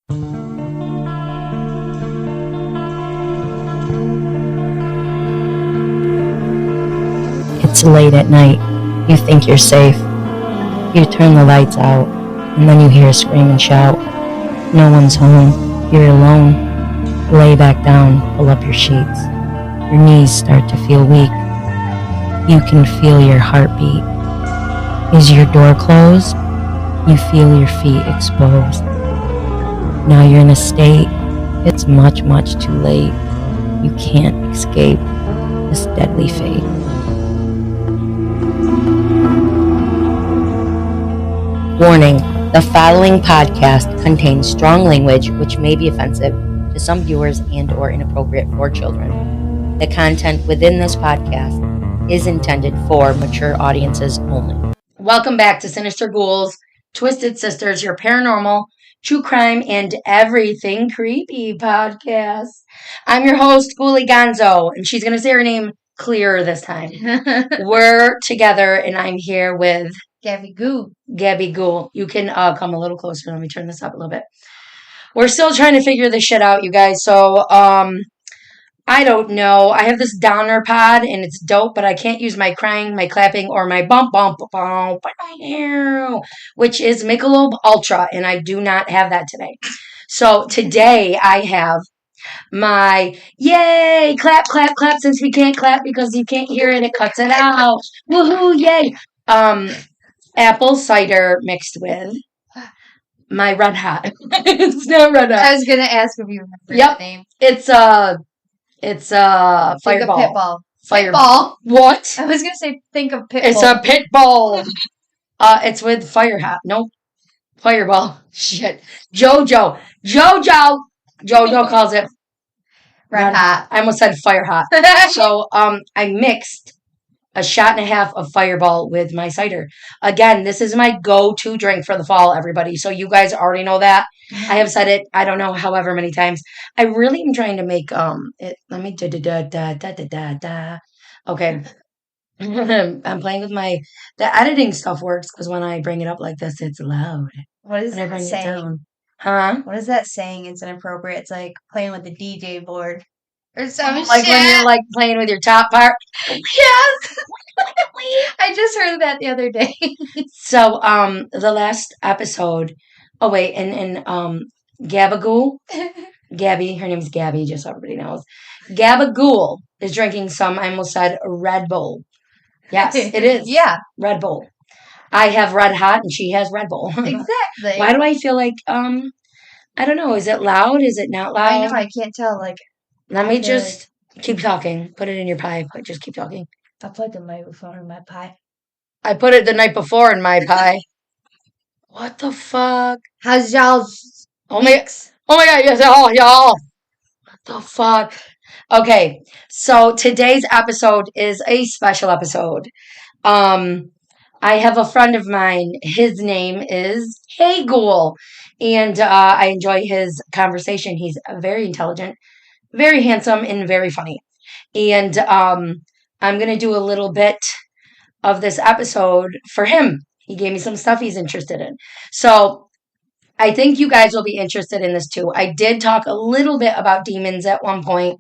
It's late at night. You think you're safe. You turn the lights out, and then you hear a scream and shout. No one's home. You're alone. Lay back down, pull up your sheets. Your knees start to feel weak. You can feel your heartbeat. Is your door closed? You feel your feet exposed. Now you're in a state. It's much, much too late. You can't escape this deadly fate. Warning, the following podcast contains strong language which may be offensive to some viewers and or inappropriate for children. The content within this podcast is intended for mature audiences only. Welcome back to Sinister Ghouls, Twisted Sisters, your paranormal, true crime, and everything creepy podcast. I'm your host, Ghoulie Gonzo, and she's going to say her name clearer this time. We're together, and I'm here with Gabby Goo. Gabby Ghoul. You can come a little closer. Let me turn this up a little bit. We're still trying to figure this shit out, you guys. So, I don't know. I have this downer pod, and it's dope, but I can't use my crying, my clapping, or my bump, which is Michelob Ultra, and I do not have that today. So, today I have my yay, clap, clap, clap, since we can't clap because you can't hear it, it cuts it out. Woohoo, yay. Apple cider mixed with my Red Hot. It's not Red Hot. I was gonna ask if you remember the name. It's Fireball. Pitball. Fireball. What? I was gonna say think of Pitbull. It's a Pitbull. It's with Fire Hot. Nope. Fireball. Shit. Jojo calls it Red Hot. I almost said Fire Hot. So I mixed a shot and a half of Fireball with my cider. Again, this is my go-to drink for the fall, everybody. So you guys already know that. I have said it, I don't know, however many times. I really am trying to make it. Let me Okay. I'm playing with the editing stuff works because when I bring it up like this, it's loud. What is that saying? Huh? What is that saying? It's inappropriate. It's like playing with the DJ board. Or some like shit. When you're like playing with your top part. Yes. I just heard that the other day. So the last episode. Oh wait, and Gabagool. Gabby, her name's Gabby, just so everybody knows. Gabagool is drinking some, I almost said Red Bull. Yes, it is. Yeah. Red Bull. I have Red Hot and she has Red Bull. Exactly. Why do I feel like I don't know, is it loud? Is it not loud? I know, I can't tell. Let me just keep talking. Put it in your pie. Just keep talking. I put the microphone in my pie. I put it the night before in my pie. What the fuck? How's y'all's mix? Oh my god, yes, y'all. What the fuck? Okay, so today's episode is a special episode. I have a friend of mine. His name is Hey Ghoul. And I enjoy his conversation. He's very intelligent, very handsome, and very funny. And I'm going to do a little bit of this episode for him. He gave me some stuff he's interested in. So I think you guys will be interested in this too. I did talk a little bit about demons at one point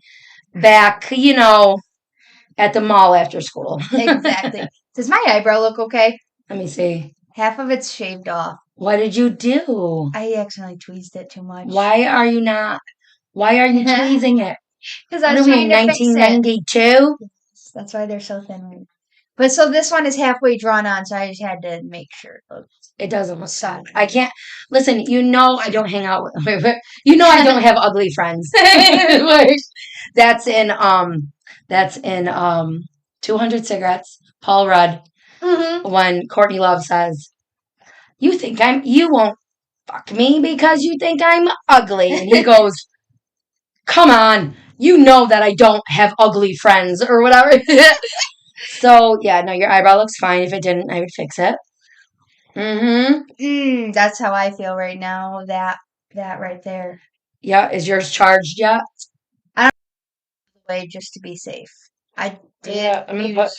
back, at the mall after school. Exactly. Does my eyebrow look okay? Let me see. Half of it's shaved off. What did you do? I accidentally tweezed it too much. Why are you tweezing it? Because I was trying to 1992? That's why they're so thin. But so this one is halfway drawn on, so I just had to make sure it doesn't look sad. I can't listen. I don't hang out with. I don't have ugly friends. That's in 200 Cigarettes. Paul Rudd. Mm-hmm. When Courtney Love says, you won't fuck me because you think I'm ugly. And he goes, come on, you know that I don't have ugly friends or whatever. So, yeah, no, your eyebrow looks fine. If it didn't, I would fix it. Mm-hmm. That's how I feel right now. That right there. Yeah, is yours charged yet? I don't know the way just to be safe. I did. Yeah, I'm gonna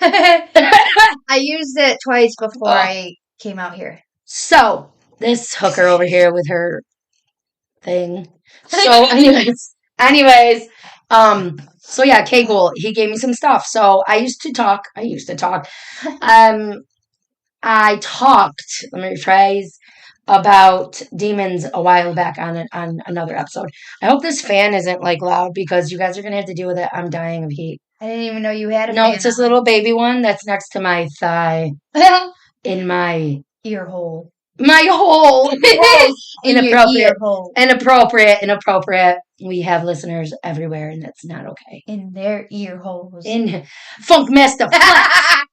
I used it twice before I came out here. So, this hooker over here with her thing. So anyways, so yeah, Kegel, he gave me some stuff. So I used to talk. I talked, let me rephrase, about demons a while back on another episode. I hope this fan isn't like loud because you guys are gonna have to deal with it. I'm dying of heat. I didn't even know you had a No, fan it's this on. little baby one that's next to my thigh in my Ear hole. my hole. In your ear hole. Inappropriate. We have listeners everywhere, and that's not okay. In their ear holes. In Funk Master Flex.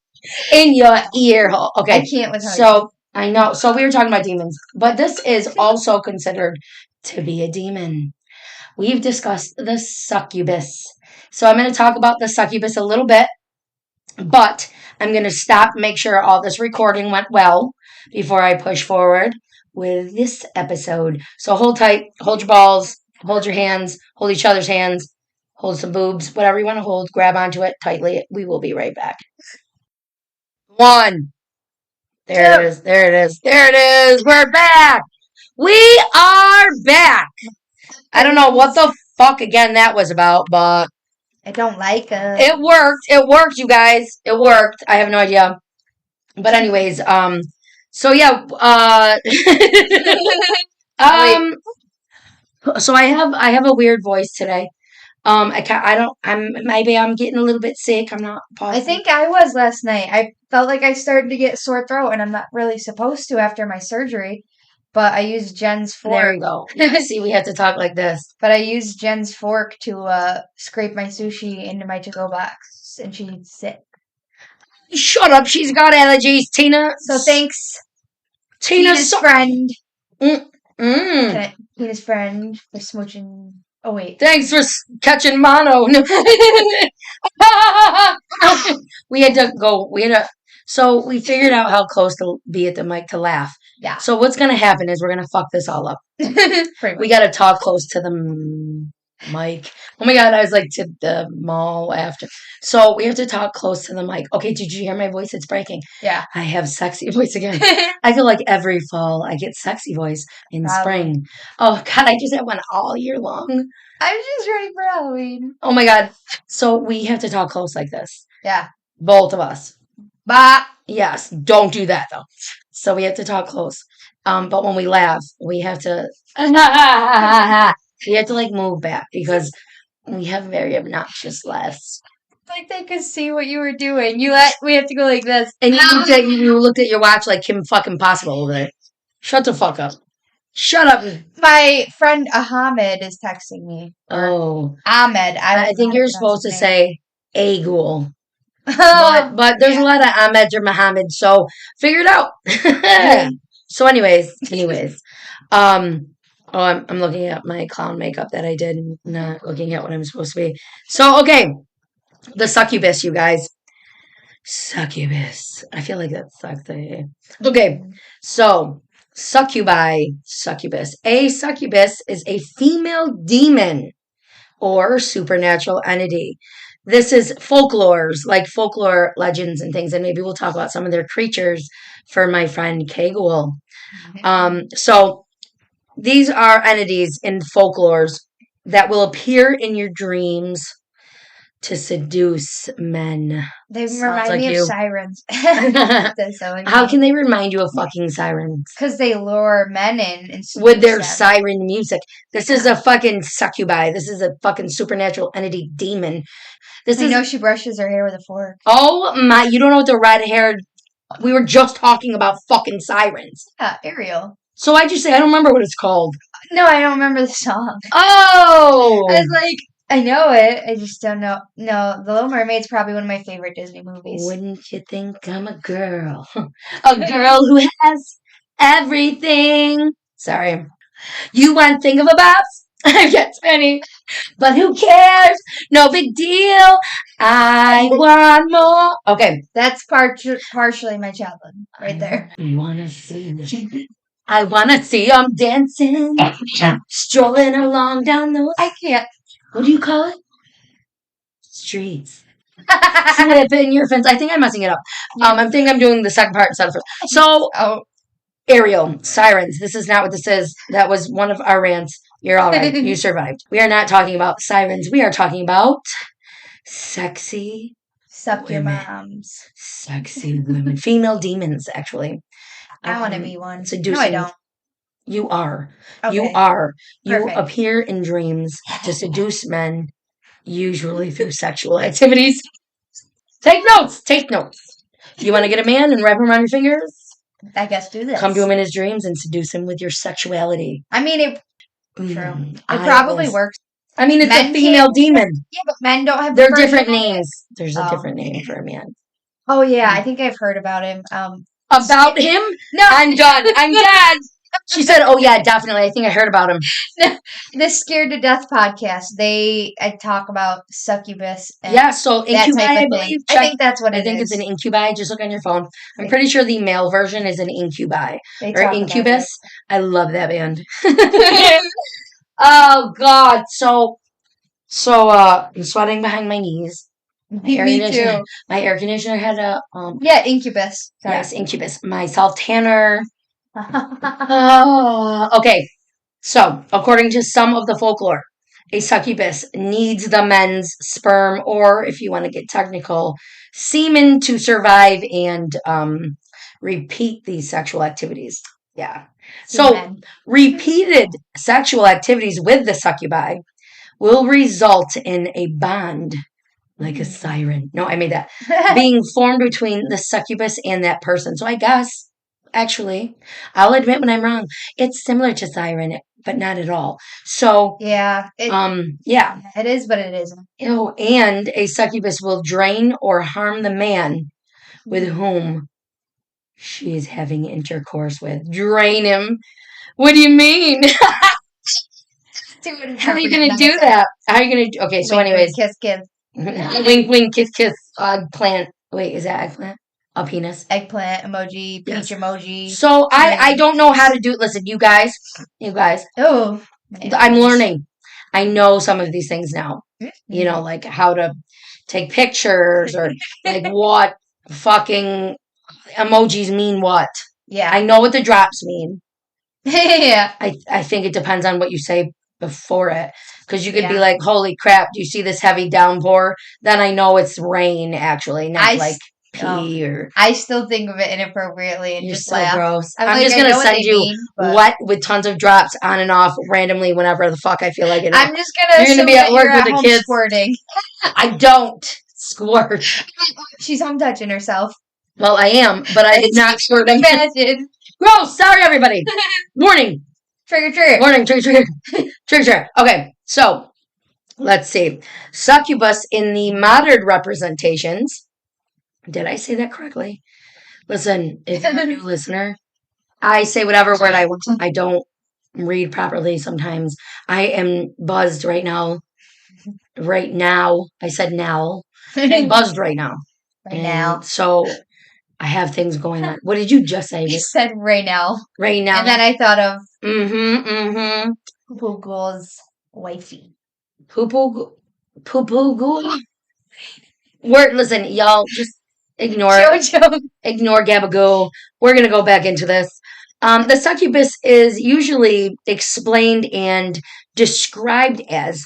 In your ear hole. Okay. I can't with how So I know. So we were talking about demons, but this is also considered to be a demon. We've discussed the succubus. So I'm going to talk about the succubus a little bit, but I'm going to stop, make sure all this recording went well before I push forward with this episode. So hold tight, hold your balls, hold your hands, hold each other's hands, hold some boobs, whatever you want to hold, grab onto it tightly. We will be right back. 1. There it is. We're back. We are back. I don't know what the fuck again that was about, but I don't like it. It worked, you guys. It worked. I have no idea. But anyways, so yeah, so I have a weird voice today. Maybe I'm getting a little bit sick. I'm not positive. I think I was last night. I felt like I started to get sore throat, and I'm not really supposed to after my surgery. But I used Jen's fork. There you go. See, we have to talk like this. But I used Jen's fork to scrape my sushi into my to-go box, and she's sick. Shut up. She's got allergies, Tina. So thanks, Tina's friend. Tina's friend for smooching. Oh, wait. Thanks for catching mono. So we figured out how close to be at the mic to laugh. Yeah. So what's going to happen is we're going to fuck this all up. We got to talk close to the mic. Oh my God, I was like to the mall after. So we have to talk close to the mic. Okay, did you hear my voice? It's breaking. Yeah. I have sexy voice again. I feel like every fall I get sexy voice in spring. Oh God, I just have one all year long. I'm just ready for Halloween. Oh my God. So we have to talk close like this. Yeah. Both of us. Bah. Yes, don't do that though. So we have to talk close. But when we laugh, we have to like move back because we have very obnoxious laughs. Like they could see what you were doing. We have to go like this. And you looked at your watch like Kim fucking Possible over there. Shut the fuck up. Shut up. My friend Ahmed is texting me. Oh. Ahmed. I think you're supposed to say a ghoul. But there's a lot of Ahmeds or Mohammed, so figure it out. So anyways. I'm looking at my clown makeup that I did, not looking at what I'm supposed to be. So, okay. The succubus, you guys. Succubus. I feel like that sucks. Okay. So, succubus. A succubus is a female demon or supernatural entity. This is folklore legends and things, and maybe we'll talk about some of their creatures for my friend Kegel. So these are entities in folklores that will appear in your dreams to seduce men. They remind me of sirens. How can they remind you of fucking sirens? Because they lure men in and with their siren music. This is a fucking succubi. This is a fucking supernatural entity demon. I know she brushes her hair with a fork. Oh my! You don't know what the red-haired. We were just talking about fucking sirens. Yeah, Ariel. So I just say I don't remember what it's called. No, I don't remember the song. Oh! I was like, I know it. I just don't know. No, The Little Mermaid's probably one of my favorite Disney movies. Wouldn't you think I'm a girl? A girl who has everything. Sorry. You want to think of a boss? I get many. But who cares? No big deal. I want more. Okay. That's partially my childhood right there. I want to see them dancing, strolling along down those. I can't. What do you call it? Streets. Flipping your fence. I think I'm messing it up. I think I'm doing the second part instead of first. So, Ariel, sirens. This is not what this is. That was one of our rants. You're all right. You survived. We are not talking about sirens. We are talking about sexy Succubums. Sexy women. Female demons, actually. I want to be one. Seducing. No, I don't. You are. Okay. You are. You Perfect. appear in dreams to seduce men, usually through sexual activities. Take notes. Take notes. You want to get a man and wrap him around your fingers? I guess do this. Come to him in his dreams and seduce him with your sexuality. I mean, it probably works. I mean, it's a female demon. Yeah, but men don't have. They're different names. There's a different name for a man. Oh yeah, I think I've heard about him. About him? No, I'm done. I'm done. She said, "Oh yeah, definitely. I think I heard about him." The Scared to Death podcast. I talk about succubus. And yeah, so incubi, I believe. I think that's what it is. I think it's an incubi. Just look on your phone. I'm pretty sure the male version is an incubi or incubus. I love that band. Oh God, so I'm sweating behind my knees. Me too. My air conditioner had a incubus. Sorry. Yes, incubus. My self tanner. Okay, so according to some of the folklore, a succubus needs the men's sperm, or if you want to get technical, semen to survive and repeat these sexual activities. Yeah. So repeated sexual activities with the succubi will result in a bond, like a siren. No, I made that. Being formed between the succubus and that person. So I guess, actually, I'll admit when I'm wrong. It's similar to siren, but not at all. So yeah. It is, but it isn't. Oh, and a succubus will drain or harm the man with whom she is having intercourse with. Drain him. What do you mean? How are you going to do that? How are you going to... Okay, so anyways. Kiss, kiss. Wink, wink, kiss, kiss. Plant. Wait, is that eggplant? A penis? Eggplant emoji, peach emoji. So I don't know how to do it. Listen, you guys. Oh. I'm learning. I know some of these things now. You know, like how to take pictures or like what fucking emojis mean what. Yeah. I know what the drops mean. Yeah. I think it depends on what you say before it. Because you could be like, holy crap, do you see this heavy downpour? Then I know it's rain, actually, not like pee or... I still think of it inappropriately and just laugh. Gross. I'm just going to send you wet with tons of drops on and off randomly whenever the fuck I feel like it. I'm just going to... You're going to be at work with the kids. Squirting. I don't squirt. She's home touching herself. Well, I am, but I did not squirt. Imagine. Gross. Sorry, everybody. Warning. Trick or treat. Warning. Trick or treat. Trick or treat. Okay, so let's see. Succubus in the modern representations. Did I say that correctly? Listen, if you're a new listener, I say whatever word I want. I don't read properly sometimes. I am buzzed right now. Right now. I said now. I'm buzzed right now. Now. So I have things going on. What did you just say? You said right now. Right now. And then I thought of Poo-poo Ghoul's wifey. Poo-poo Ghoul? Listen, y'all, just ignore it. Ignore Gabagoo. We're going to go back into this. The succubus is usually explained and described as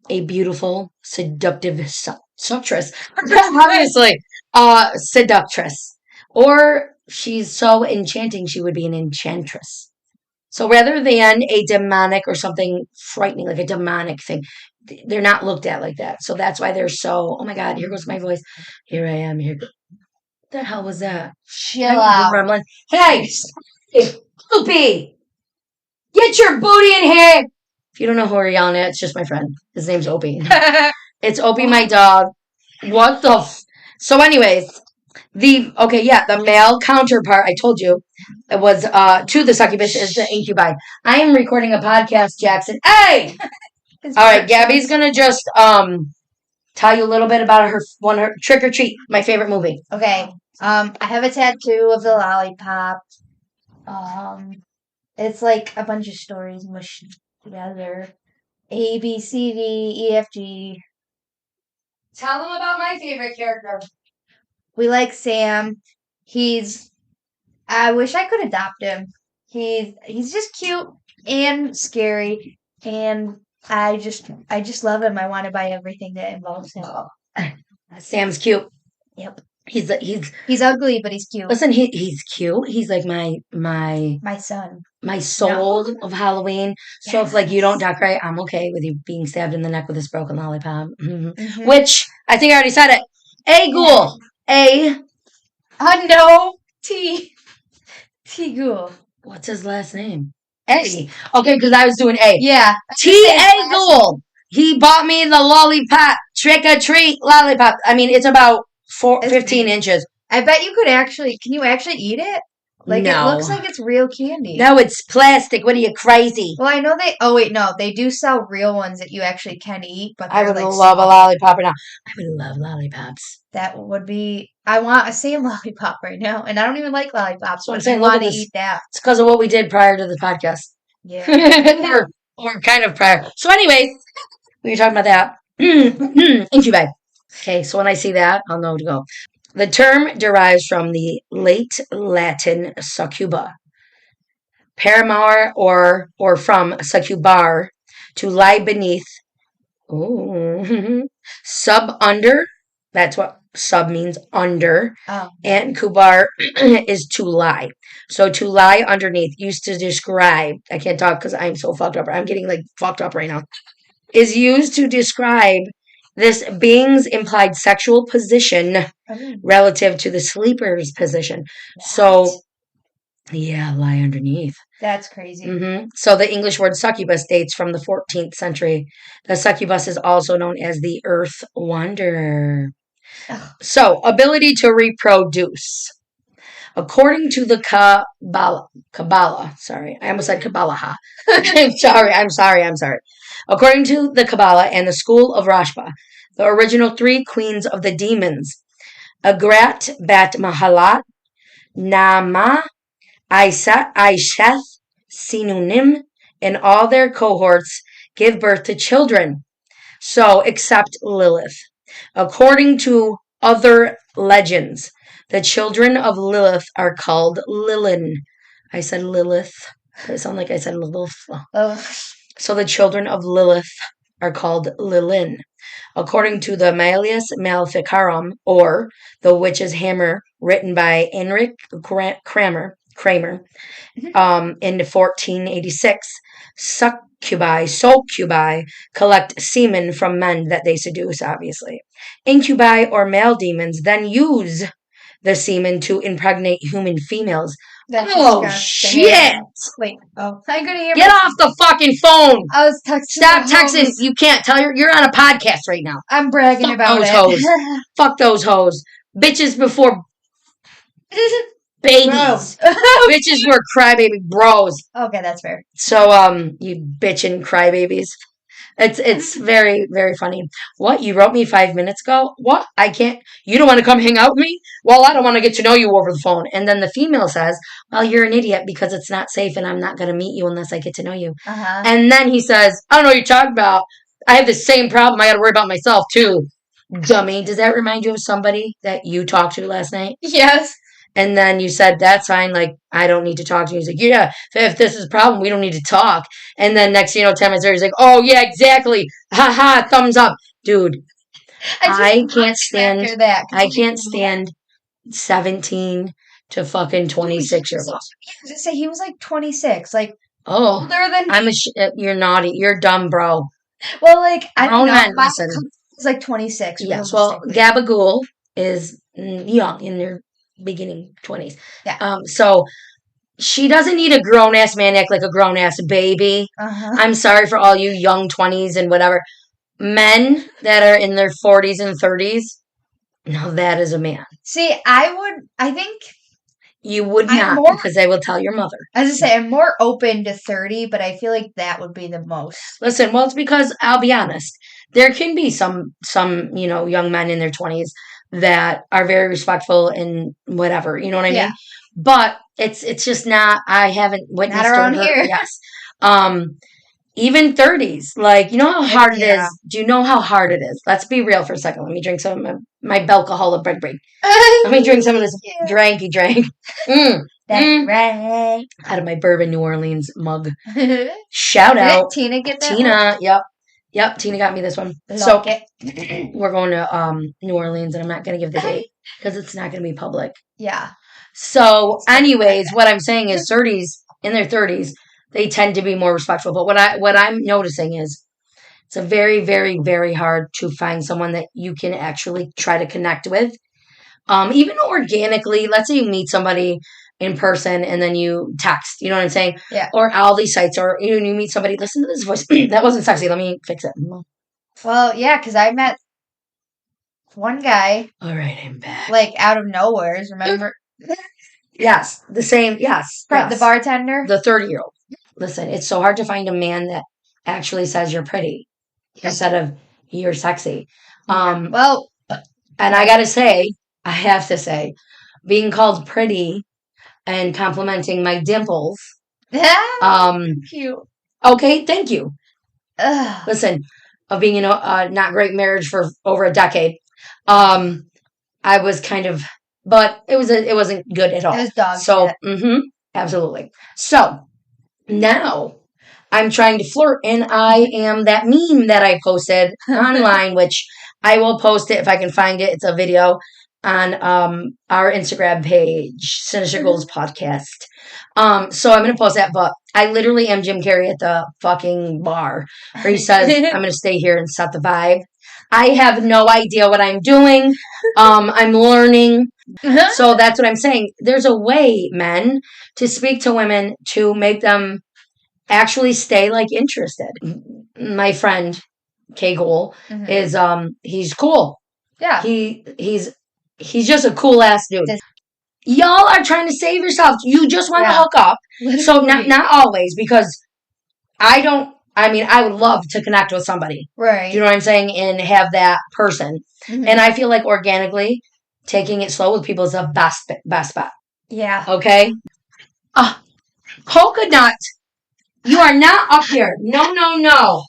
a beautiful, seductive seductress. Obviously, seductress. Or she's so enchanting she would be an enchantress. So rather than a demonic or something frightening, like a demonic thing, they're not looked at like that. So that's why they're so, oh my God, here goes my voice. Here I am. What the hell was that? Chill out. Gremlin. Hey, Poopy, get your booty in here. If you don't know who we're yelling at, it's just my friend. His name's Opie. It's Opie, my dog. What the So anyways, the male counterpart, I told you, it was to the succubus is the incubi. I am recording a podcast, Jackson. Hey! All right, Gabby's going to just tell you a lither about her Trick or Treat, my favorite movie. Okay. I have a tattoo of the lollipop. It's like a bunch of stories mushed together. A, B, C, D, E, F, G. Tell them about my favorite character. We like Sam. I wish I could adopt him. He's just cute and scary. and I just love him. I want to buy everything that involves him. Sam's cute. Yep. He's ugly, but he's cute. Listen, he's cute. He's like my son. My soul of Halloween. So if like you don't duck right, I'm okay with you being stabbed in the neck with this broken lollipop. Which I think I already said it. A ghoul. A. No. T Ghoul. What's his last name? A. Okay, because I was doing A. Yeah. T.A. Ghoul. He bought me the lollipop. Trick or treat lollipop. I mean, it's about 15 inches. I bet you can you actually eat it? Like, no. It looks like it's real candy. No, it's plastic. What are you, crazy? Well, I know they do sell real ones that you actually can eat, but I would love a lollipop right now. I would love lollipops. That would be, I want a Sam lollipop right now, and I don't even like lollipops, so but I'm saying, I want to eat that. It's because of what we did prior to the podcast. Yeah. or kind of prior. So anyway, we were talking about that. Incubi. Okay, so when I see that, I'll know to go. The term derives from the late Latin succuba, paramour or from succubar, to lie beneath. Ooh. Sub under, that's what sub means, under, and kubar is to lie. So to lie underneath, used to describe, I can't talk because I'm so fucked up, I'm getting like fucked up right now, is used to describe this being's implied sexual position relative to the sleeper's position. What? So, yeah, lie underneath. That's crazy. So the English word succubus dates from the 14th century. The succubus is also known as the earth wanderer. So, ability to reproduce. According to the Kabbalah, sorry, I almost said Kabbalah. I'm sorry. According to the Kabbalah and the school of Rashba, the original three queens of the demons, Agrat, Bat Mahalat, Nama, Aisheth, Sinunim, and all their cohorts give birth to children. So, except Lilith. According to other legends, the children of Lilith are called Lilin. I said Lilith. It sounded like I said Lilith. So the children of Lilith are called Lilin. According to the Malleus Maleficarum, or the Witch's Hammer, written by Enric Kramer, in 1486, succubi collect semen from men that they seduce, obviously. Incubi or male demons then use the semen to impregnate human females. Shit! Wait. Oh, I couldn't hear. Get off the fucking phone! I was texting. Stop texting. You can't tell you're on a podcast right now. I'm bragging Fuck about those it. Hoes. Fuck those hoes. Bitches before babies. Bitches were crybaby bros. Okay, that's fair. So, you bitchin' crybabies. It's very, very funny. What? You wrote me 5 minutes ago? What? I can't. You don't want to come hang out with me? Well, I don't want to get to know you over the phone. And then the female says, well, you're an idiot because it's not safe and I'm not going to meet you unless I get to know you. And then he says, I don't know what you're talking about. I have the same problem. I got to worry about myself too. Dummy. Does that remind you of somebody that you talked to last night? Yes. And then you said, that's fine, like, I don't need to talk to you. He's like, yeah, if this is a problem, we don't need to talk. And then next, 10 minutes later, he's like, oh, yeah, exactly. Ha ha, thumbs up. Dude, I can't stand 17 to fucking 26-year-olds. I was going to say, he was like 26, like, older than you're naughty. You're dumb, bro. Well, like, I don't know. Men, listen. He's like 26. Yes, well, Gabagool is young in their beginning 20s. Yeah. So she doesn't need a grown-ass man act like a grown-ass baby. I'm sorry for all you young 20s and whatever. Men that are in their 40s and 30s, no, that is a man. See, I think... You would not, because I will tell your mother. As I say, I'm more open to 30, but I feel like that would be the most. Listen, well, it's because, I'll be honest, there can be some young men in their 20s that are very respectful and whatever, you know what I mean? But it's just not, I haven't witnessed not around here. Yes. Even 30s, like, you know how hard it is? Do you know how hard it is? Let's be real for a second. Let me drink some of my Belcahola break. Let me drink some of this dranky. right. Out of my Bourbon New Orleans mug. Shout out. Did Tina get that Tina, yep, Tina got me this one. So we're going to New Orleans, and I'm not going to give the date because it's not going to be public. Yeah. So, anyways, what I'm saying is 30s, in their 30s, they tend to be more respectful. But what I'm noticing is it's a very, very, very hard to find someone that you can actually try to connect with. Even organically, let's say you meet somebody in person and then you text, you know what I'm saying? Yeah. Or all these sites, or you meet somebody, listen to this voice. That wasn't sexy. Let me fix it. Well, yeah, because I met one guy. All right, I'm back. Like out of nowhere, remember? Yes, the same. Yes, The bartender, the 30-year-old. Listen, it's so hard to find a man that actually says you're pretty instead of you're sexy. Well, and I have to say, being called pretty and complimenting my dimples. Cute. Okay, thank you. Ugh. Listen, of being in a not great marriage for over a decade, I was kind of, but it wasn't good at all. It was dog shit. Absolutely. So now I'm trying to flirt, and I am that meme that I posted online, which I will post it if I can find it. It's a video on our Instagram page, Sinister Ghouls Podcast. So I'm going to post that, but I literally am Jim Carrey at the fucking bar where he says, I'm going to stay here and set the vibe. I have no idea what I'm doing. I'm learning. So that's what I'm saying. There's a way, men, to speak to women to make them actually stay interested. My friend, K-Ghoul, is, he's cool. Yeah. He's just a cool ass dude. Y'all are trying to save yourself. You just want to hook up. So not always, because I would love to connect with somebody. Right. Do you know what I'm saying? And have that person. And I feel like organically taking it slow with people is the best bet. Yeah. Okay? Polka Nut. You are not up here. No.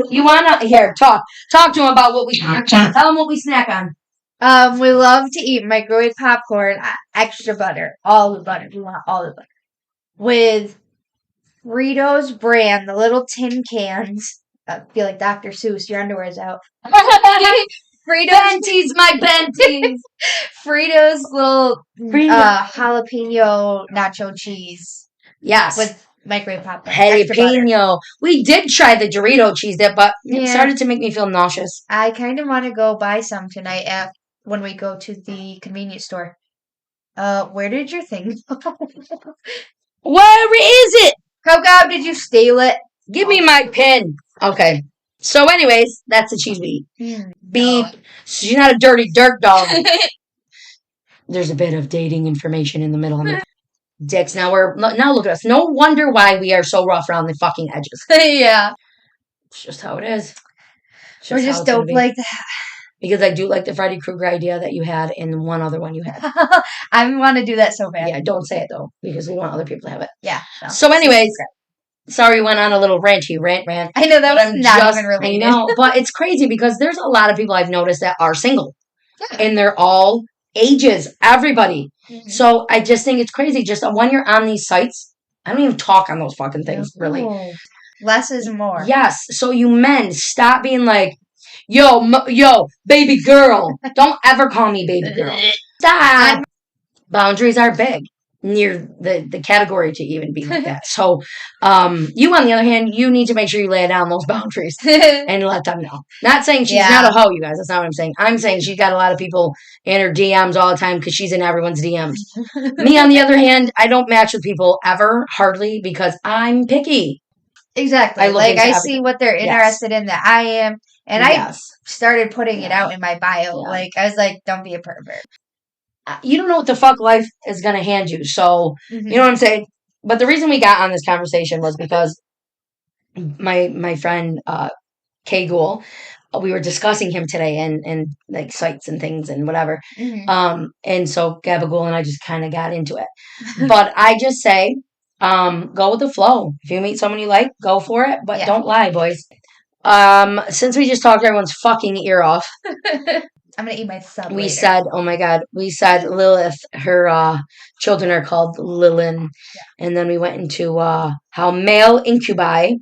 You want to, here, talk to him about what we snack on. Tell him what we snack on. We love to eat microwave popcorn, extra butter, all the butter. We want all the butter. With Fritos brand, the little tin cans. I feel like Dr. Seuss, your underwear's out. Fritos. Benties, my Benties. Fritos little jalapeno nacho cheese. Yes. With microwave popcorn. Jalapeno. We did try the Dorito cheese dip, but it started to make me feel nauseous. I kind of want to go buy some tonight when we go to the convenience store. Where did your thing go? Where is it? Coco, did you steal it? Give me my pen. Okay. So anyways, that's the cheese we eat. Beep. She's not a dirty dirt dog. There's a bit of dating information in the middle of it. Dicks. Now look at us. No wonder why we are so rough around the fucking edges. Yeah. It's just how it is. We're just dope like that. Because I do like the Freddy Krueger idea that you had and one other one you had. I want to do that so bad. Yeah, don't say it though, because we want other people to have it. Yeah. No. So anyways, sorry we went on a little rant. I know, that was not even related. I know, but it's crazy because there's a lot of people I've noticed that are single. Yeah. And they're all ages, everybody. So I just think it's crazy. Just when you're on these sites, I don't even talk on those fucking things, really. Less is more. Yes. So you men, stop being like, yo, baby girl. Don't ever call me baby girl. Stop. Boundaries are big. Near the category to even be like that. So, you on the other hand, you need to make sure you lay down those boundaries and let them know. Not saying she's not a hoe, you guys. That's not what I'm saying. I'm saying she's got a lot of people in her DMs all the time because she's in everyone's DMs. Me, on the other hand, I don't match with people ever, hardly, because I'm picky. Exactly. I see what they're interested in that I am. And I started putting it out in my bio. Yeah. I was like, don't be a pervert. You don't know what the fuck life is going to hand you. So, you know what I'm saying? But the reason we got on this conversation was because my friend, K-Ghoul, we were discussing him today and sites and things and whatever. And so Gabagool and I just kind of got into it. But I just say, go with the flow. If you meet someone you like, go for it. But don't lie, boys. Since we just talked everyone's fucking ear off, I'm gonna eat my sub We later. said, oh my God, we said Lilith, her children are called Lilin. And then we went into how male incubi,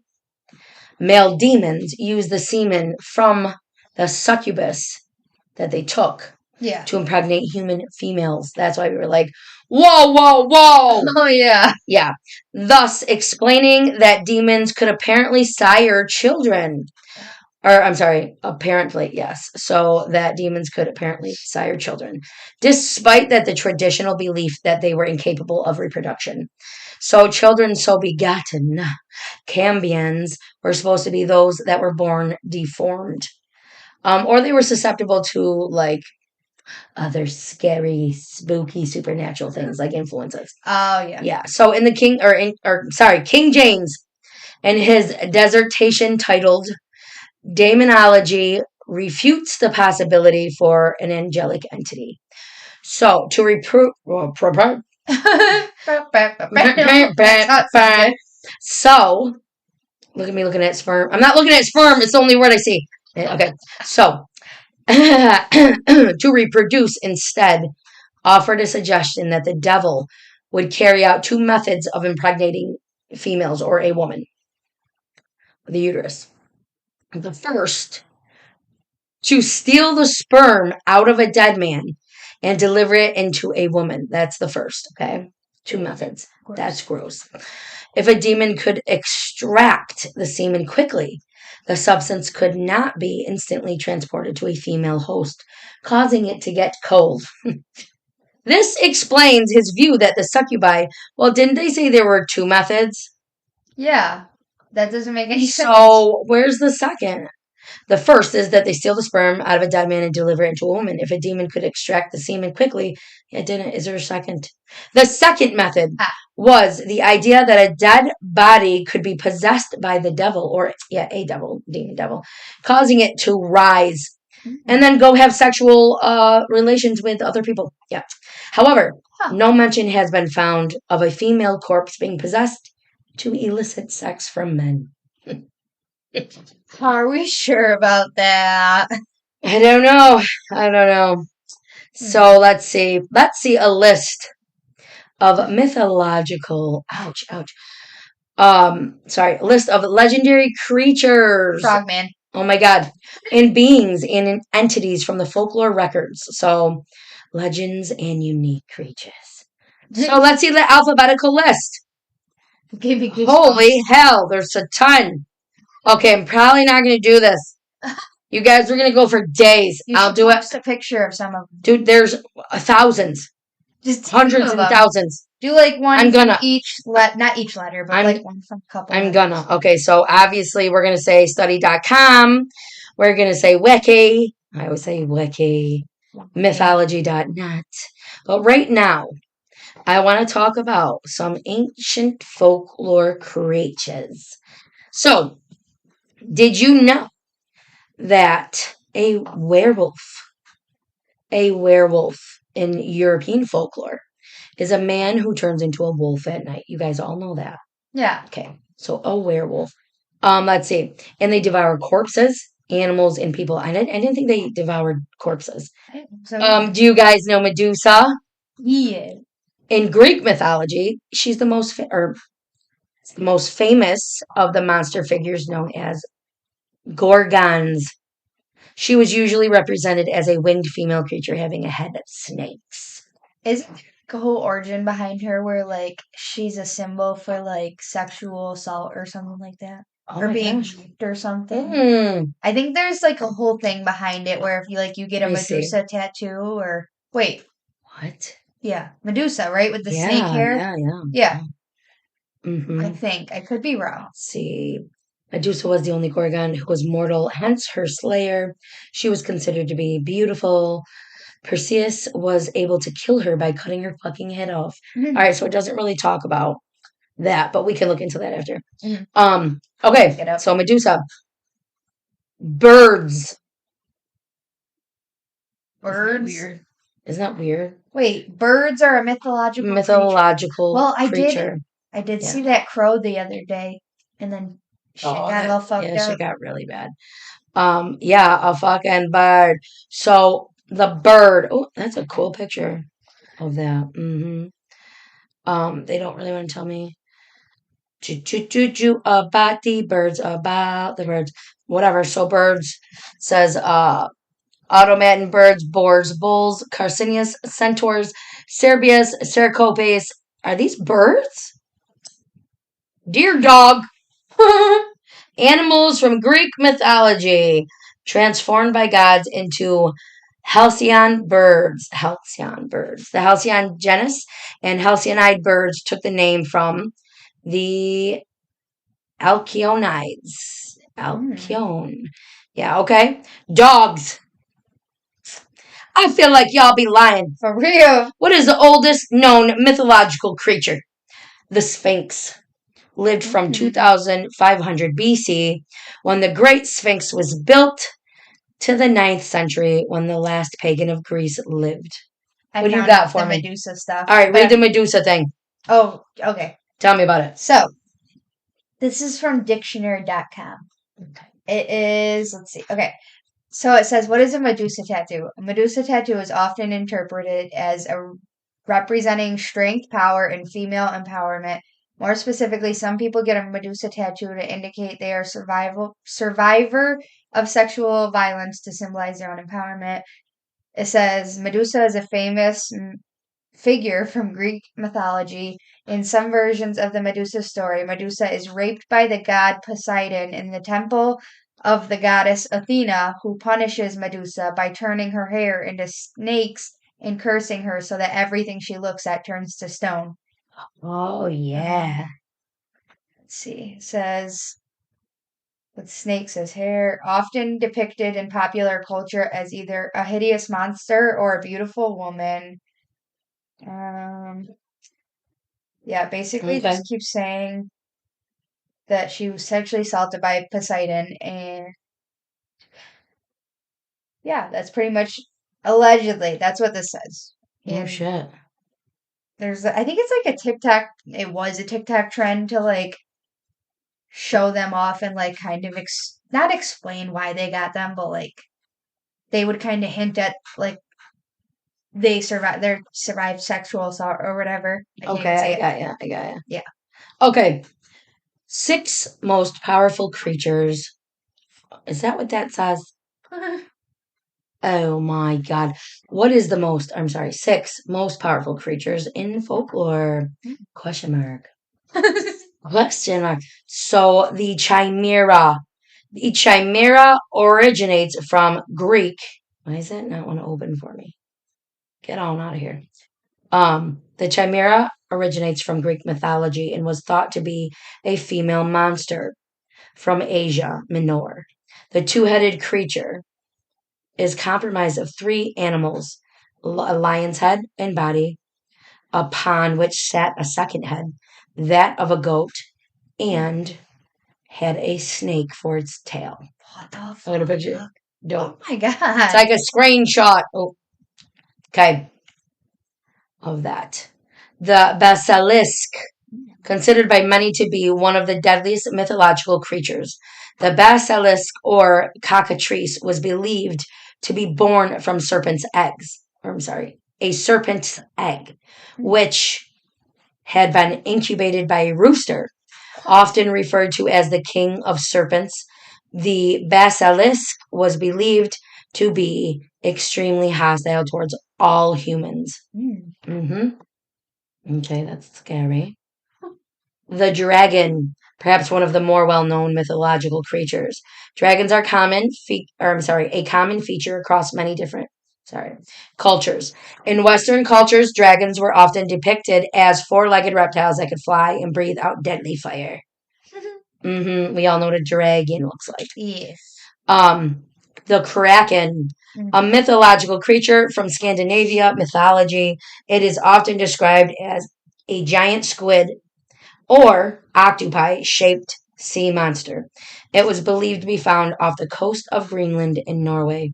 male demons, use the semen from the succubus that they took Yeah. to impregnate human females. That's why we were like, whoa, whoa, whoa. Oh yeah. Yeah. Thus explaining that demons could apparently sire children. Or, I'm sorry, apparently, yes. So that demons could apparently sire children, despite that the traditional belief that they were incapable of reproduction. So children so begotten, cambions, were supposed to be those that were born deformed. Or they were susceptible to, like, other scary, spooky, supernatural things, like influences. Oh yeah. Yeah. So in the King James, in his dissertation titled Demonology refutes the possibility for an angelic entity. So, to so, look at me looking at sperm. I'm not looking at sperm. It's the only word I see. Okay. So, to reproduce instead offered a suggestion that the devil would carry out two methods of impregnating females or a woman with a uterus. The first, to steal the sperm out of a dead man and deliver it into a woman. That's the first, okay? Two methods. Gross. That's gross. If a demon could extract the semen quickly, the substance could not be instantly transported to a female host, causing it to get cold. This explains his view that the succubi, well, didn't they say there were two methods? Yeah. That doesn't make any sense. So, where's the second? The first is that they steal the sperm out of a dead man and deliver it into a woman. If a demon could extract the semen quickly, it didn't. Is there a second? The second method was the idea that a dead body could be possessed by the devil, or a devil, demon devil, causing it to rise and then go have sexual relations with other people. Yeah. However, no mention has been found of a female corpse being possessed to elicit sex from men. Are we sure about that? I don't know. So let's see. Let's see a list of mythological. Ouch. A list of legendary creatures. Frogman. Oh my God. And beings and entities from the folklore records. So, legends and unique creatures. So let's see the alphabetical list. Holy hell, there's a ton. Okay, I'm probably not going to do this. You guys are going to go for days. I'll do it. Post a picture of some of them. Dude, there's thousands. Just hundreds and thousands. Do like one I'm gonna, from each not each letter, but like one from a couple. I'm gonna. Okay, so obviously we're going to say study.com. We're going to say wiki. I always say wiki. Mythology.net. But right now, I want to talk about some ancient folklore creatures. So, did you know that a werewolf in European folklore is a man who turns into a wolf at night? You guys all know that. Yeah. Okay. So a werewolf. Let's see. And they devour corpses, animals, and people. I didn't think they devoured corpses. Do you guys know Medusa? Yeah. In Greek mythology, she's the most famous of the monster figures known as Gorgons. She was usually represented as a winged female creature having a head of snakes. Is the whole origin behind her where, like, she's a symbol for, like, sexual assault or something like that? Oh or being raped or something? Mm. I think there's, like, a whole thing behind it where if you get a Medusa tattoo or... Wait. What? Yeah. Medusa, right? With the snake hair? Yeah. Mm-hmm. I think. I could be wrong. Let's see. Medusa was the only Gorgon who was mortal, hence her slayer. She was considered to be beautiful. Perseus was able to kill her by cutting her fucking head off. Mm-hmm. All right, so it doesn't really talk about that, but we can look into that after. Mm-hmm. Okay, so Medusa. Birds. Birds? Isn't that weird? Wait, birds are a mythological creature. Well, I did see that crow the other day, and then shit got all fucked up. Yeah, shit got really bad. A fucking bird. So The bird. Oh, that's a cool picture of that. They don't really want to tell me about the birds, whatever. So birds says automaton birds, boars, bulls, carcinius, centaurs, cerberus, cercopes. Are these birds? Deer dog. Animals from Greek mythology transformed by gods into halcyon birds. Halcyon birds. The halcyon genus and halcyonide birds took the name from the Alcyonides. Alcyon. Yeah, okay. Dogs. I feel like y'all be lying. For real. What is the oldest known mythological creature? The Sphinx. Lived from 2500 BC when the Great Sphinx was built to the 9th century when the last pagan of Greece lived. I What do you found got for the me? Medusa stuff. All right, read the Medusa thing. Oh, okay. Tell me about it. So, this is from dictionary.com. Okay. It is, let's see. Okay. So it says, what is a Medusa tattoo? A Medusa tattoo is often interpreted as a representing strength, power, and female empowerment. More specifically, some people get a Medusa tattoo to indicate they are survivor of sexual violence to symbolize their own empowerment. It says Medusa is a famous figure from Greek mythology. In some versions of the Medusa story, Medusa is raped by the god Poseidon in the temple of the goddess Athena, who punishes Medusa by turning her hair into snakes and cursing her so that everything she looks at turns to stone. Oh, yeah. Let's see. It says, with snakes as hair, often depicted in popular culture as either a hideous monster or a beautiful woman. Yeah, basically Okay. just keeps saying that she was sexually assaulted by Poseidon, and yeah, that's pretty much allegedly. That's what this says. Oh, And shit. I think it's like a TikTok. It was a TikTok trend to like show them off and like kind of not explain why they got them, but like they would kind of hint at like they survived sexual assault or whatever. I can't even say Okay, I got you. Yeah. Okay. 6 most powerful creatures. Is that what that says? Oh my god. What is the most, I'm sorry, 6 most powerful creatures in folklore? Question mark. Question mark. So the chimera. The chimera originates from Greek. Why is that not want to open for me? Get on out of here. The chimera originates from Greek mythology and was thought to be a female monster from Asia Minor. The two-headed creature is comprised of 3 animals, a lion's head and body, upon which sat a second head, that of a goat, and had a snake for its tail. What the fuck? I got a picture. Dope. Oh my god. It's like a screenshot. Oh, okay. Of that. The basilisk, considered by many to be one of the deadliest mythological creatures. The basilisk or cockatrice was believed to be born from serpent's eggs. Or I'm sorry, a serpent's egg, which had been incubated by a rooster, often referred to as the king of serpents. The basilisk was believed to be extremely hostile towards all humans. Okay, that's scary. The dragon, perhaps one of the more well-known mythological creatures. Dragons are a common feature across many different cultures. In Western cultures, dragons were often depicted as 4-legged reptiles that could fly and breathe out deadly fire. We all know what a dragon looks like. Yes. The kraken, a mythological creature from Scandinavia mythology. It is often described as a giant squid or octopi-shaped sea monster. It was believed to be found off the coast of Greenland in Norway.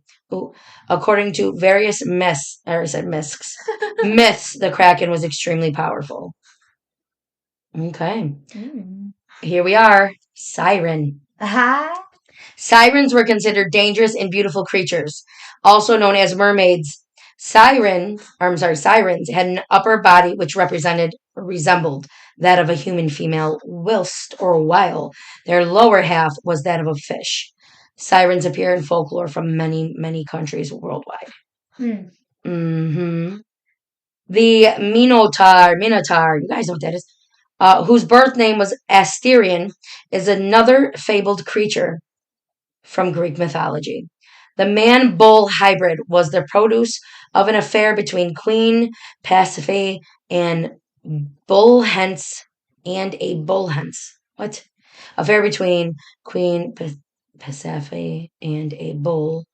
According to various myths, the kraken was extremely powerful. Okay. Here we are. Siren. Sirens were considered dangerous and beautiful creatures, also known as mermaids. Sirens had an upper body which resembled that of a human female, while their lower half was that of a fish. Sirens appear in folklore from many, many countries worldwide. Mm-hmm. The Minotaur, you guys know what that is, whose birth name was Asterion, is another fabled creature from Greek mythology. The man-bull hybrid was the produce of an affair between Queen Pasiphae and a bull hence. What? Affair between Queen Pasiphae and a bull.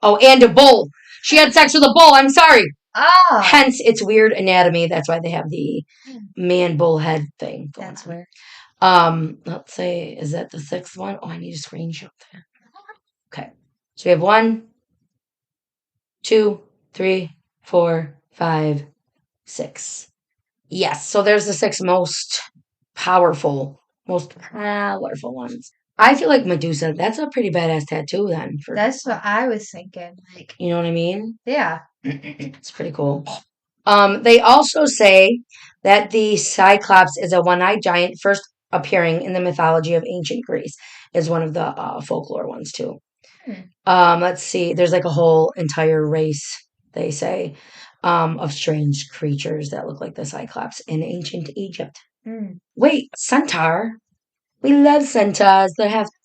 Oh, and a bull. She had sex with a bull. I'm sorry. Oh. Hence, it's weird anatomy. That's why they have the man-bull head thing. That's weird. Let's say, is that the 6th one? Oh, I need a screenshot that. Okay. So we have 1, 2, 3, 4, 5, 6. Yes. So there's the 6 most powerful ones. I feel like Medusa, that's a pretty badass tattoo then. That's what I was thinking. Like, you know what I mean? Yeah. It's pretty cool. They also say that the Cyclops is a one-eyed giant first appearing in the mythology of ancient Greece. Is one of the folklore ones too. Let's see. There's like a whole entire race, they say, of strange creatures that look like the Cyclops in ancient Egypt. Wait, centaur. We love centaurs.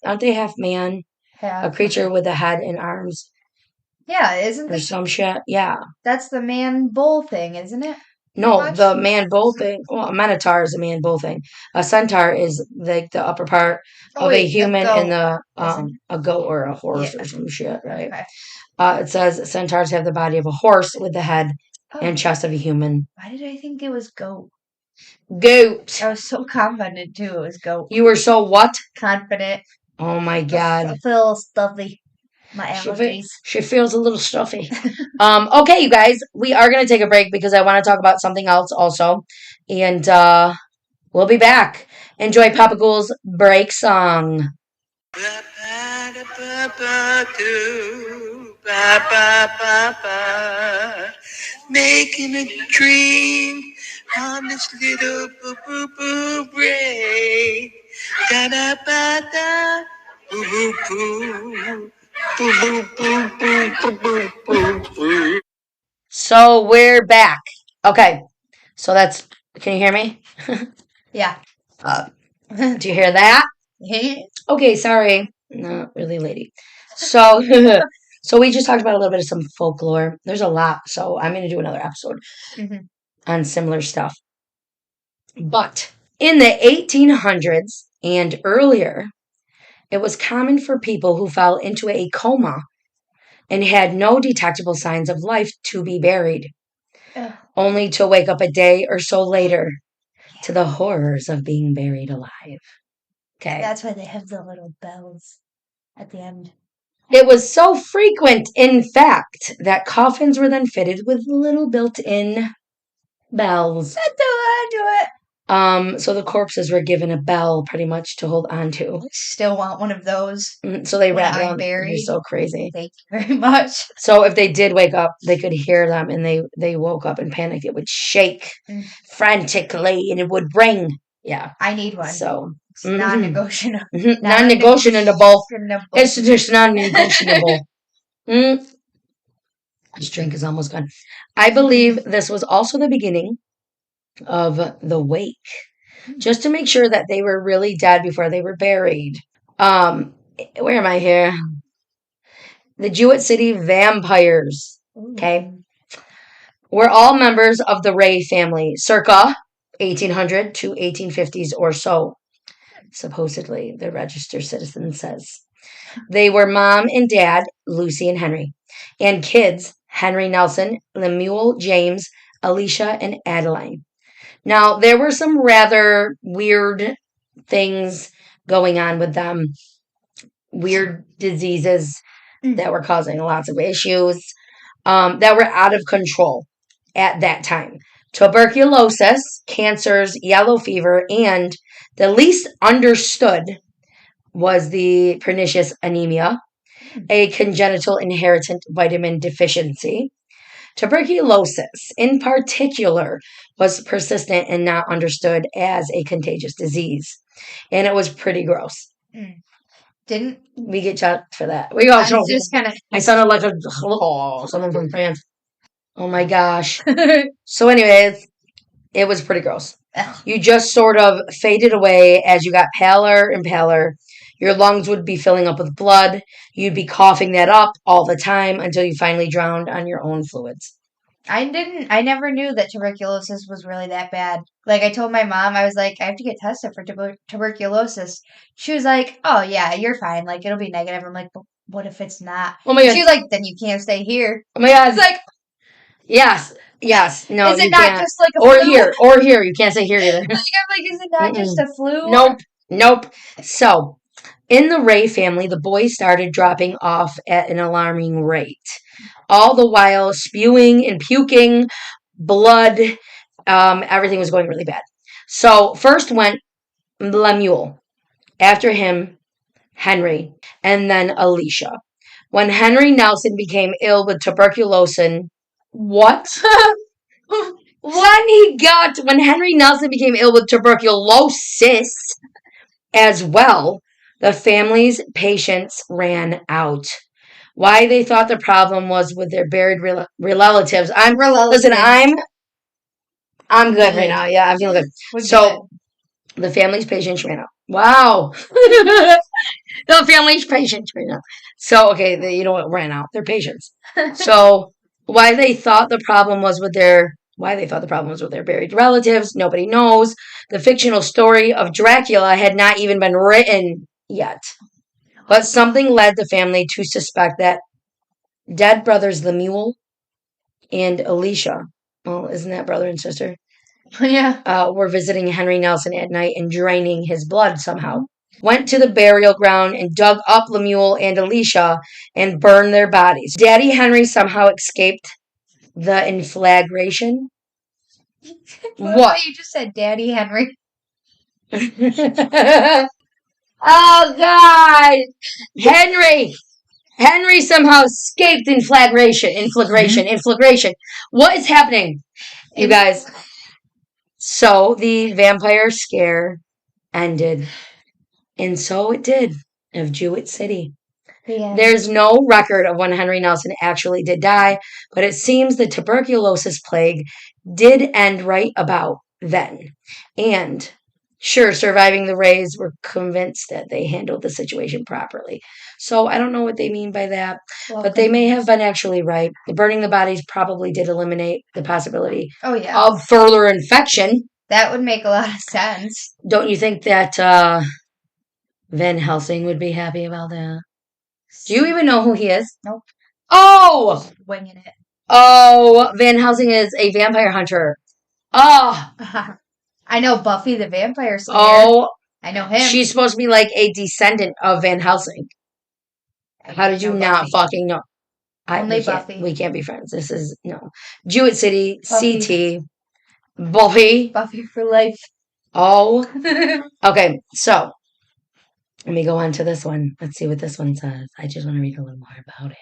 Aren't they half man? A creature with a head and arms. Yeah, isn't or some shit? Yeah. That's the man-bull thing, isn't it? No, the man-bull thing. Well, a minotaur is a man-bull thing. A centaur is like the upper part of a human and a goat or a horse or some shit, right? Okay. It says centaurs have the body of a horse with the head and chest of a human. Why did I think it was goat? Goat. I was so confident too. It was goat. You were so what? Confident. Oh my god. I feel a little stuffy. My allergies. She feels a little stuffy. Okay, you guys, we are going to take a break because I want to talk about something else also. And we'll be back. Enjoy Papa Ghoul's break song. Making a dream on this little boo-boo-boo break. Da-da-ba-da, boo-boo-boo. So we're back. Okay. So can you hear me? Yeah. Do you hear that? Okay, sorry. Not really, lady. So, so we just talked about a little bit of some folklore. There's a lot, so I'm going to do another episode on similar stuff. But in the 1800s and earlier, it was common for people who fell into a coma and had no detectable signs of life to be buried, only to wake up a day or so later to the horrors of being buried alive. Okay. That's why they have the little bells at the end. It was so frequent, in fact, that coffins were then fitted with little built-in bells. I do it. So the corpses were given a bell pretty much to hold on to. I still want one of those. So they ran around. Buried. They're so crazy. Thank you very much. So if they did wake up, they could hear them, and they woke up and panicked. It would shake frantically, and it would ring. Yeah. I need one. So it's non-negotiable. Non-negotiable. It's just non-negotiable. This drink is almost gone. I believe this was also the beginning of the wake, just to make sure that they were really dead before they were buried. Where am I here? The Jewett City vampires, okay, were all members of the Ray family, circa 1800 to 1850s or so, supposedly, the registered citizen says. They were mom and dad, Lucy and Henry, and kids, Henry Nelson, Lemuel James, Alicia, and Adeline. Now, there were some rather weird things going on with them. Weird diseases that were causing lots of issues that were out of control at that time. Tuberculosis, cancers, yellow fever, and the least understood was the pernicious anemia, a congenital inherited vitamin deficiency. Tuberculosis, in particular, was persistent and not understood as a contagious disease. And it was pretty gross. Didn't we get shot for that? We got shot. just kind of. I sounded like someone from France. Oh my gosh. So, anyways, it was pretty gross. You just sort of faded away as you got paler and paler. Your lungs would be filling up with blood. You'd be coughing that up all the time until you finally drowned on your own fluids. I never knew that tuberculosis was really that bad. Like, I told my mom, I was like, I have to get tested for tuberculosis. She was like, oh, yeah, you're fine. Like, it'll be negative. I'm like, but what if it's not? Oh my God. She's like, then you can't stay here. Oh my God. It's like, yes. No, is it you not can't. just like a or flu? Or here. You can't say here either. Like, I'm like, is it not just a flu? Nope. So, in the Ray family, the boys started dropping off at an alarming rate. All the while spewing and puking blood. Everything was going really bad. So, first went Lemuel. After him, Henry. And then Alicia. When Henry Nelson became ill with tuberculosis, what? When Henry Nelson became ill with tuberculosis as well, the family's patience ran out. Why they thought the problem was with their buried relatives. I'm good right now. Yeah, I'm feeling good. So the family's patience ran out. Wow. The family's patience ran out. So, okay, you know what ran out? Their patience. So why they thought the problem was with their buried relatives, nobody knows. The fictional story of Dracula had not even been written yet. But something led the family to suspect that dead brothers Lemuel and Alicia, well, isn't that brother and sister? Yeah. Were visiting Henry Nelson at night and draining his blood somehow. Went to the burial ground and dug up Lemuel and Alicia and burned their bodies. Daddy Henry somehow escaped the inflagration. What? You just said Daddy Henry. Oh, God. Henry somehow escaped inflagration. What is happening, you guys? So the vampire scare ended. And so it did of Jewett City. Yeah. There's no record of when Henry Nelson actually did die, but it seems the tuberculosis plague did end right about then. And sure, surviving the Rays were convinced that they handled the situation properly. So I don't know what they mean by that, but they may have been actually right. Burning the bodies probably did eliminate the possibility of further infection. That would make a lot of sense. Don't you think that Van Helsing would be happy about that? Do you even know who he is? Nope. Oh! Just winging it. Oh, Van Helsing is a vampire hunter. Oh! I know Buffy the Vampire Slayer. Oh. I know him. She's supposed to be like a descendant of Van Helsing. How did you not fucking know? Only Buffy. We can't be friends. This is, no. Jewett City, Buffy. CT, Buffy. Buffy for life. Oh. Okay, so let me go on to this one. Let's see what this one says. I just want to read a little more about it.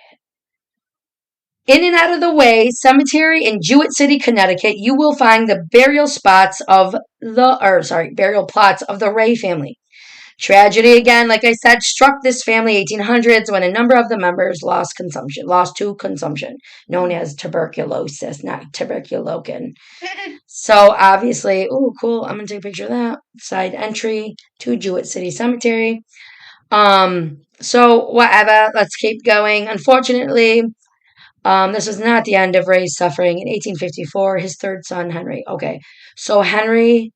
In and out of the way cemetery in Jewett City, Connecticut, you will find the burial plots of the Ray family. Tragedy again, like I said, struck this family 1800s when a number of the members lost to consumption, known as tuberculosis, not tuberculokin. So obviously, oh, cool. I'm gonna take a picture of that. Side entry to Jewett City Cemetery. So whatever. Let's keep going. Unfortunately, this was not the end of Ray's suffering. In 1854, his third son, Henry. Okay, so Henry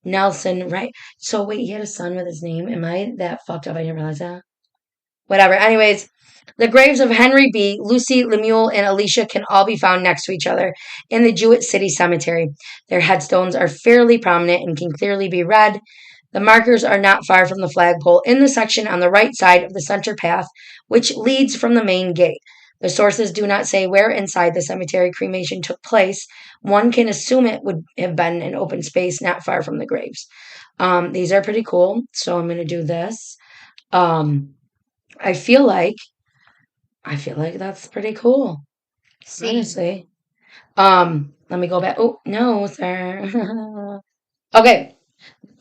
Nelson, right? So wait, he had a son with his name. Am I that fucked up? I didn't realize that. Whatever. Anyways, the graves of Henry B., Lucy, Lemuel, and Alicia can all be found next to each other in the Jewett City Cemetery. Their headstones are fairly prominent and can clearly be read. The markers are not far from the flagpole in the section on the right side of the center path, which leads from the main gate. The sources do not say where inside the cemetery cremation took place. One can assume it would have been an open space not far from the graves. These are pretty cool, so I'm going to do this. I feel like that's pretty cool. See, Honestly. Let me go back. Oh, no, sir. Okay.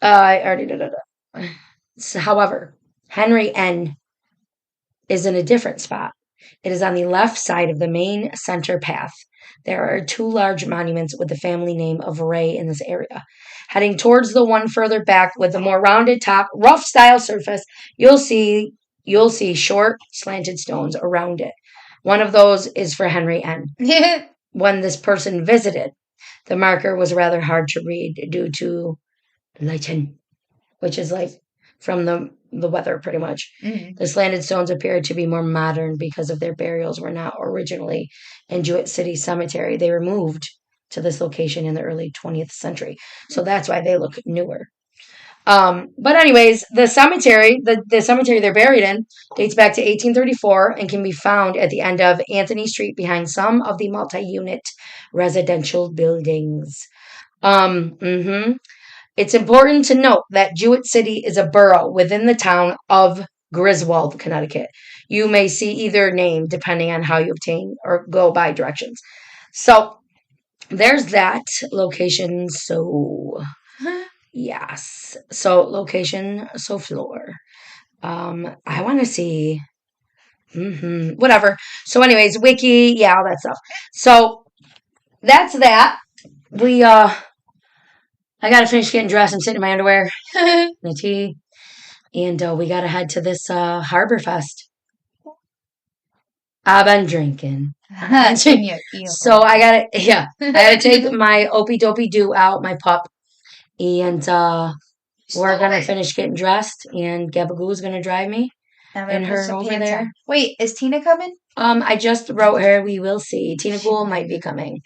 I already did it. So, however, Henry N is in a different spot. It is on the left side of the main center path. There are two large monuments with the family name of Ray in this area. Heading towards the one further back with the more rounded top, rough style surface, you'll see short slanted stones around it. One of those is for Henry N. When this person visited, the marker was rather hard to read due to lighten, which is like from the weather pretty much. Mhm. The slanted stones appeared to be more modern because of their burials were not originally in Jewett City Cemetery. They were moved to this location in the early 20th century. So that's why they look newer. But anyways, the cemetery they're buried in dates back to 1834 and can be found at the end of Anthony Street behind some of the multi-unit residential buildings. It's important to note that Jewett City is a borough within the town of Griswold, Connecticut. You may see either name depending on how you obtain or go by directions. So there's that location. So yes. So location. So floor. I want to see. Whatever. So anyways, wiki. Yeah, all that stuff. So that's that. I gotta finish getting dressed. I'm sitting in my underwear, the tea, and we gotta head to this Harbor Fest. I've been drinking. So I gotta take my opie dopey doo out, my pup, and we're gonna finish getting dressed, and Gabagoo's gonna drive me and her over there. On. Wait, is Tina coming? I just wrote her. We will see. Tina Ghoul might be coming.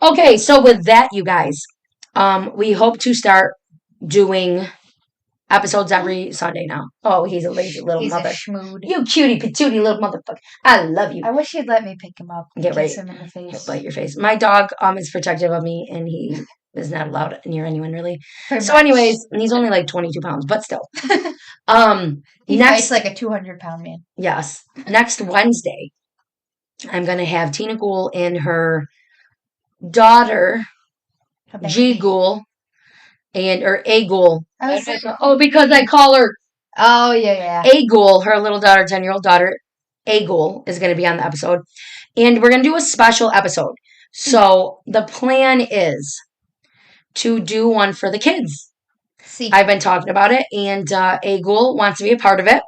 Okay, so with that, you guys, we hope to start doing episodes every Sunday now. Oh, he's a lazy little mother. You cutie patootie little motherfucker. I love you. I wish you'd let me pick him up. Get right. Him in the face. Bite your face. My dog is protective of me, and he is not allowed near anyone really. So, anyways, he's only like 22 pounds, but still. He fights like a 200-pound man. Yes. Next Wednesday, I'm gonna have Tina Ghoul and her daughter, G Ghoul, or A Ghoul. Because I call her. Oh yeah. A Ghoul, her little daughter, 10-year-old daughter, A Ghoul is going to be on the episode, and we're going to do a special episode. So the plan is to do one for the kids. See, I've been talking about it, and A Ghoul wants to be a part of it.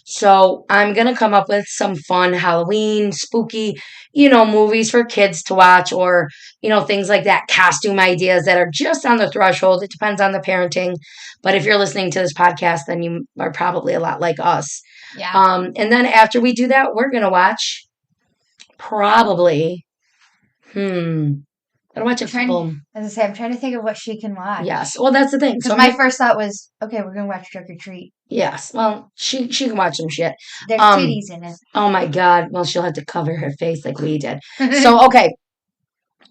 So I'm going to come up with some fun Halloween, spooky, movies for kids to watch, or, things like that, costume ideas that are just on the threshold. It depends on the parenting. But if you're listening to this podcast, then you are probably a lot like us. Yeah. And then after we do that, we're going to watch probably, I'll watch a film. As I say, I'm trying to think of what she can watch. Yes. Well, that's the thing. Because my first thought was, okay, we're going to watch Trick or Treat. Yes. Well, she can watch some shit. There's titties in it. Oh, my God. Well, she'll have to cover her face like we did. So, okay.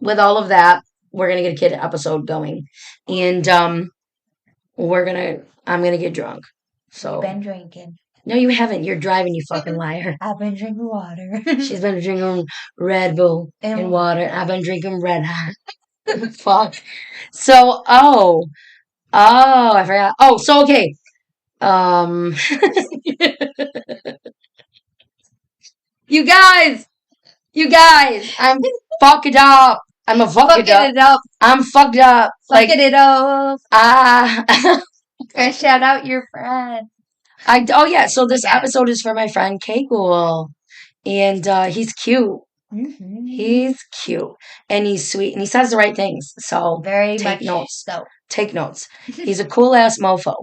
With all of that, we're going to get a kid episode going. And I'm going to get drunk. So You've been drinking. No, you haven't. You're driving, you fucking liar. I've been drinking water. She's been drinking Red Bull and water. I've been drinking Red Hot. Fuck. So, I forgot. Oh, so, okay. You guys, I'm fucked up. I'm a fucked up. I'm fucked up. Fucking it up. Shout out your friend. So this episode is for my friend K Ghoul, and he's cute. Mm-hmm. He's cute, and he's sweet, and he says the right things. So take notes. Take notes. He's a cool ass mofo.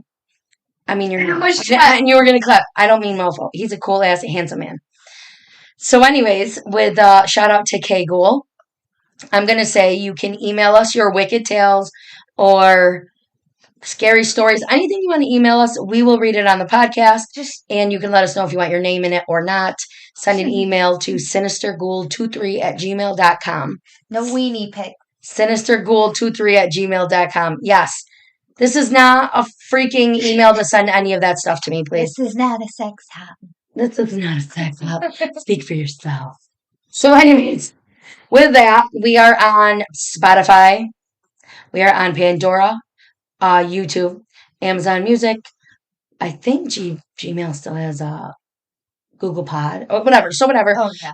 I mean, you're not. And you were gonna clap. I don't mean mofo. He's a cool ass handsome man. So, anyways, with shout out to K Ghoul, I'm gonna say you can email us your wicked tales or scary stories, anything you want to email us, we will read it on the podcast, and you can let us know if you want your name in it or not. Send an email to sinisterghoul23@gmail.com. No weenie pic. Sinisterghoul23@gmail.com. Yes. This is not a freaking email to send any of that stuff to me, please. This is not a sex hop. This is not a sex hop. Speak for yourself. So, anyways, with that, we are on Spotify. We are on Pandora, YouTube, Amazon Music. I think Gmail still has a Google Pod or whatever. So whatever. Oh, yeah.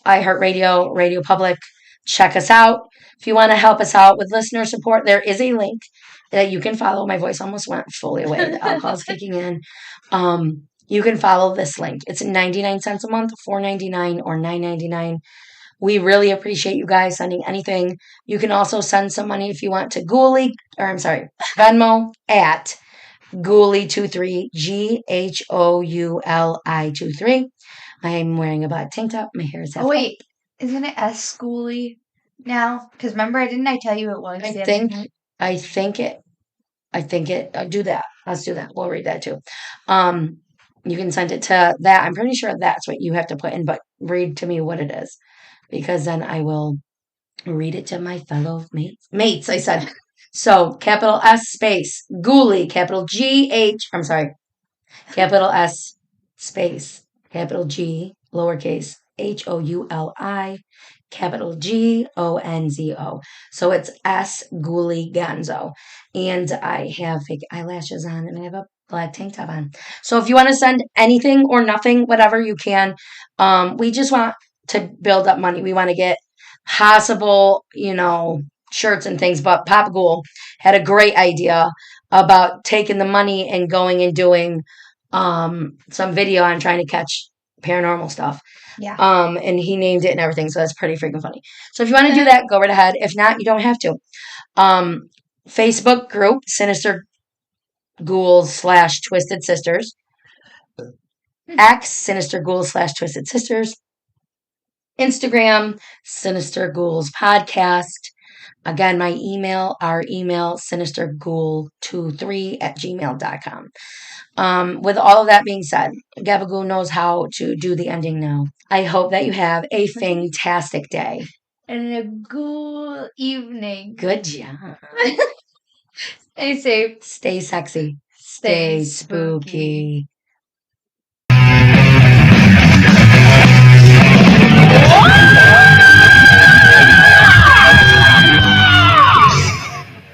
iHeartRadio, Radio Public. Check us out. If you want to help us out with listener support, there is a link that you can follow. My voice almost went fully away. The alcohol's kicking in. You can follow this link. It's 99 cents a month, $4.99 or $9.99. We really appreciate you guys sending anything. You can also send some money if you want to Venmo at Ghoulie23, Ghouli23. I am wearing a black tank top. My hair is half Oh, wait. Isn't it S Schoolie now? Because remember, didn't I tell you it was? I think it. Do that. Let's do that. We'll read that too. You can send it to that. I'm pretty sure that's what you have to put in, but read to me what it is, because then I will read it to my fellow mates. I said. So, capital S space, Ghoulie, capital capital S space, capital G, lowercase Houli, capital Gonzo. So it's S Ghoulie Gonzo. And I have fake eyelashes on and I have a black tank top on. So if you want to send anything or nothing, whatever you can, we just want to build up money. We want to get possible, shirts and things, but Pop Ghoul had a great idea about taking the money and going and doing some video on trying to catch paranormal stuff. Yeah. And he named it and everything, so that's pretty freaking funny. So if you want to do that, go right ahead. If not, you don't have to. Facebook group, Sinister Ghouls / Twisted Sisters. X, Sinister Ghouls / Twisted Sisters. Instagram, Sinister Ghouls Podcast. Again, our email, sinisterghoul23@gmail.com. With all of that being said, Gabagoo knows how to do the ending now. I hope that you have a fantastic day. And a ghoul evening. Good job. Stay safe. Stay sexy. Stay spooky.